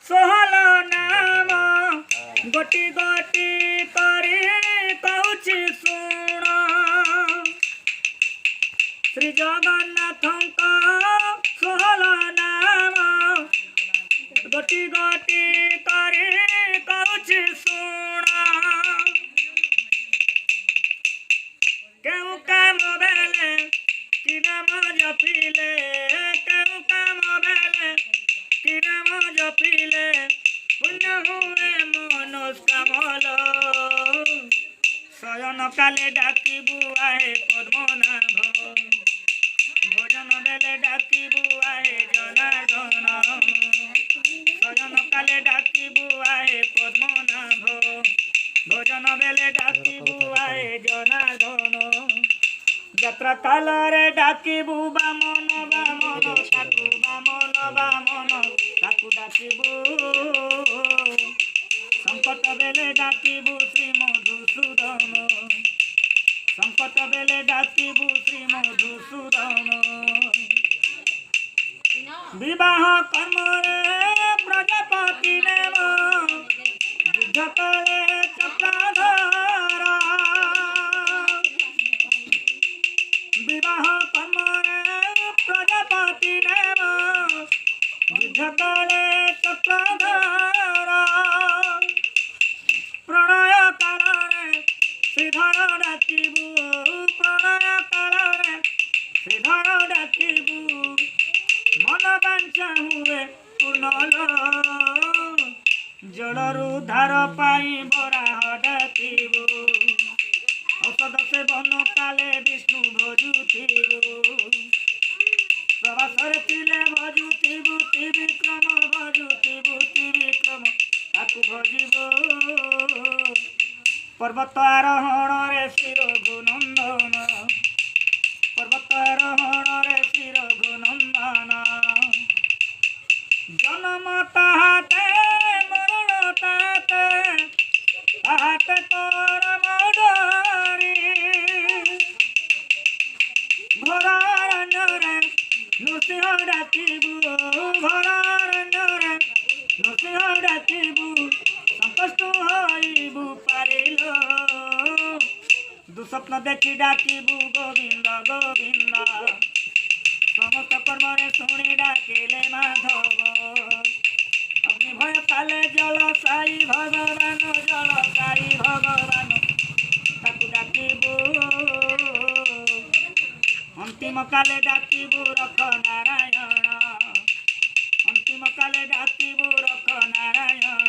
सोहल नाम गोटी गोटी करी कहूची शुण श्री जगन्नाथ सोहल नाम गोटी गोटी करी कहूची शुण केहू काम बेले कि नाम जपिले केहू काम बेले कि नाम जपिले पुण्य हुए मनस्कामल शयन काले डाकिबु आहे पद्मनाभ भोजन बेले डाकिबु आहे जनार्दन शयन काले डाकिबु आहे पद्मनाभ भोजन बेले डाकिबु आहे जनार्दन यात्रा काल रे डाकिबु बामन बामन ताकू बामन बामन ताकू डाकिबु संकट बेले डाकिबु श्री मधुसूदन संकट बेले डाकिबु श्री मधुसूदन विवाह कर्म रे प्रजापति नेम युद्ध करे चक्रधर विवाह कर्म रे प्रजापति नेम युद्ध करे चक्रधर प्रणय काल रे श्रीधर डाकिबु प्रणय काल रे श्रीधर डाकिबु मन बांछा हुए पूर्णल जड़रू धार पाई बराह डाकिबु औषध सेवन काले विष्णु भजुथिबु प्रवासरे थिले भजुथिबु त्रिविक्रम भजुथिबु त्रिविक्रम ताकू भजिबु पर्वत आरोहण रे श्री रघुनंदन पर्वत आरोहण रे श्री रघुनंदन जन्म ताहाते मरण ताहाते ताहाते तोर मडरी घोरारण्य रे नृसिंह डाकिबु घोरारण्य रे नृसिंह डाकिबु संकष्ट होइबु पारिल दुस्वप्न देखी डाकिबु गोविंद गोविंद समस्त कर्म रे शुणी डाकिले माधव अग्नि भय काले जल साई भगवान जल साई भगवान ताकू डाकिबु अंतिम काले डाकिबु रख नारायण अंतिम काले डाकिबु रख नारायण